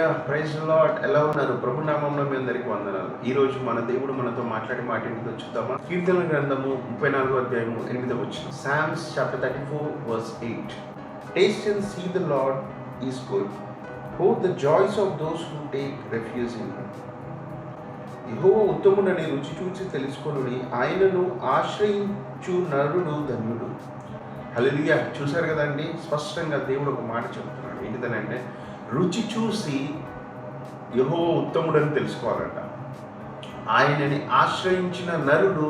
Hallelujah, praise the lord. ఎలా ఉన్నారు? ప్రభు నామములో మీ అందరికీ వందనాలు. ఈ రోజు మన దేవుడు మనతో మాట్లాడే మాట ఏంటో చూద్దామా? కీర్తనల గ్రంథము 34వ అధ్యాయము 8వ వచనం. Psalms chapter 34 verse 8. Taste and see the Lord is good. Oh, the joys of those who take refuge in him. యెహోవా ఉత్తముడని రుచి చూచి తెలుసుకొనుడి, ఆయనను ఆశ్రయించు నరుడు ధన్యుడు. హల్లెలూయా. చూశారు కదండి, స్పష్టంగా దేవుడు ఒక మాట చెప్తున్నాడు. ఏంటిదనంటే, రుచి చూసి యెహోవా ఉత్తముడని తెలుసుకోవాలంట. ఆయనని ఆశ్రయించిన నరుడు,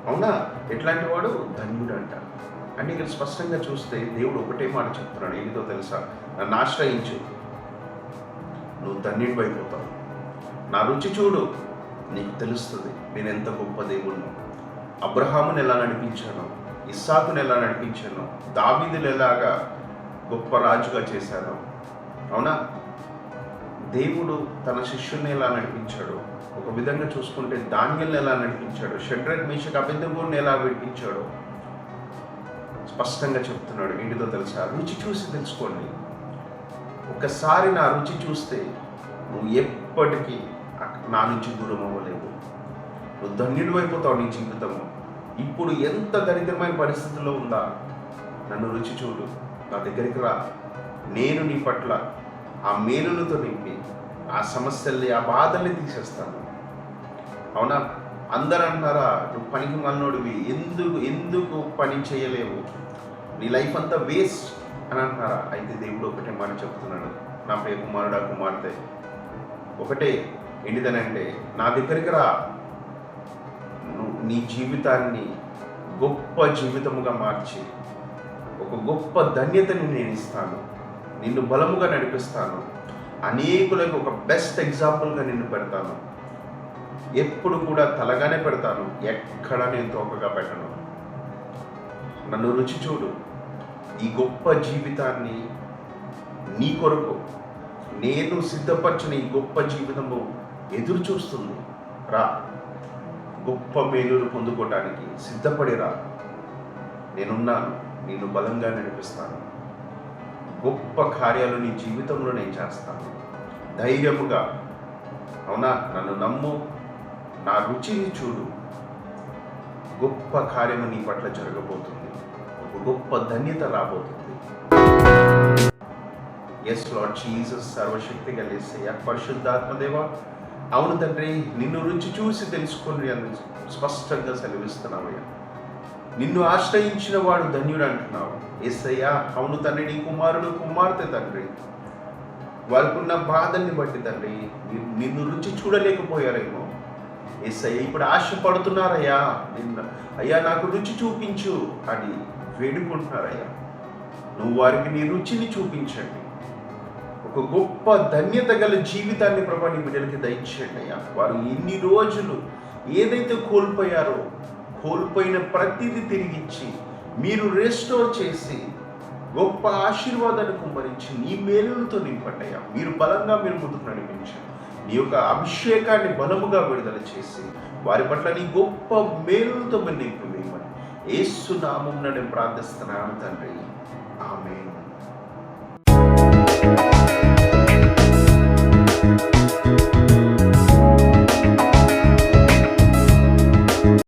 అవునా, ఎట్లాంటి వాడు? ధన్యుడు అంట. అంటే ఇక్కడ స్పష్టంగా చూస్తే దేవుడు ఒకటే మాట చెప్తున్నాడు. ఏంటిదో తెలుసా? నన్ను ఆశ్రయించు, నువ్వు ధన్యుడు అయిపోతావు. నా రుచి చూడు, నీకు తెలుస్తుంది నేను ఎంత గొప్ప దేవుణ్ణి. అబ్రహాముని ఎలా నడిపించాను, ఇస్సాకుని ఎలా నడిపించాను, దావీదుని ఎలాగా గొప్ప రాజుగా చేశాను, అవునా, దేవుడు తన శిష్యుల్ని ఎలా నడిపించాడు, ఒక విధంగా చూసుకుంటే దానియేలుని ఎలా నడిపించాడు, షడ్రక్ మేషక్ అబేద్నెగోని ఎలా విడిపించాడు, స్పష్టంగా చెప్తున్నాడు. ఏంటిదో తెలుసా? రుచి చూసి తెలుసుకోండి. ఒకసారి నా రుచి చూస్తే నువ్వు ఎప్పటికీ నా నుంచి దూరం అవ్వలేవు. నువ్వు ధన్యుడు అయిపోతావు నీ జీవితము. ఇప్పుడు ఎంత దరిద్రమైన పరిస్థితుల్లో ఉందా, నన్ను రుచి చూడు, నా దగ్గరికి రా, నేను నీ పట్ల ఆ మేలులతో నింపి ఆ సమస్యల్ని, ఆ బాధల్ని తీసేస్తాను. అవునా? అందరూ అంటారా, నువ్వు పనికి మాలినోడివి, ఎందుకు పని చేయలేవు, నీ లైఫ్ అంతా వేస్ట్ అని అంటున్నారా? అయితే దేవుడు ఒకటే మాట చెప్తున్నాడు, నా ప్రియ కుమారుడా, కుమార్తె, ఒకటే. ఏంటిదనంటే, నా దగ్గరికి రా, నీ జీవితాన్ని గొప్ప జీవితముగా మార్చి ఒక గొప్ప ధన్యతని నేను ఇస్తాను, నిన్ను బలముగా నడిపిస్తాను, అనేకులకు ఒక బెస్ట్ ఎగ్జాంపుల్గా నిన్ను పెడతాను. ఎప్పుడు కూడా తలగానే పెడతాను, ఎక్కడ నేను తోకగా పెట్టను. నన్ను రుచి చూడు. ఈ గొప్ప జీవితాన్ని నీ కొరకు నేను సిద్ధపరిచిన ఈ గొప్ప జీవితము ఎదురు చూస్తుంది. రా, గొప్ప మేలును పొందుకోవటానికి సిద్ధపడి రా. నేనున్నాను, నిన్ను బలంగా నడిపిస్తాను, గొప్ప కార్యాలు నీ జీవితంలో నేను చేస్తాను. ధైర్యముగా, అవునా, నన్ను నమ్ము, నా రుచిని చూడు, గొప్ప కార్యము నీ పట్ల జరగబోతుంది, ఒక గొప్ప ధన్యత రాబోతుంది. ఎస్ లార్డ్ జీసస్, సర్వశక్తి కలిసే పరిశుద్ధాత్మదేవ, అవును తండ్రి, నిన్ను రుచి చూసి తెలుసుకొని అని స్పష్టంగా సెలవిస్తున్నావయ్యా. నిన్ను ఆశ్రయించిన వాడు ధన్యుడు అంటున్నావు. యేసయ్యా, అవును తండ్రి, నీ కుమారుడు కుమార్తె తండ్రి, వారికి ఉన్న బాధల్ని బట్టి తండ్రి నిన్ను రుచి చూడలేకపోయారేమో. యేసయ్యా, ఇప్పుడు ఆశపడుతున్నారయ్యా, అయ్యా నాకు రుచి చూపించు అని వేడుకుంటున్నారయ్యా. నువ్వు వారికి నీ రుచిని చూపించండి. ఒక గొప్ప ధన్యత గల జీవితాన్ని ప్రభా నీ బిడ్డలకి దయచేయండి అయ్యా. వారు ఎన్ని రోజులు ఏదైతే కోల్పోయారో, కోల్పోయిన ప్రతిదీ తిరిగిచ్చి మీరు రెస్టోర్ చేసి గొప్ప ఆశీర్వాదాన్ని కుమ్మరించి నీ మేలులతో నింపండి అయ్యా. మీరు బలంగా మీరు ముందుకు నడిపించండి. నీ యొక్క అభిషేకాన్ని బలముగా విడుదల చేసి వారి పట్ల నీ గొప్ప మేలులతో మీరు నింపివేయమని యేసు నామమున నేను ప్రార్థిస్తున్నాను తండ్రి. ఆమేన్.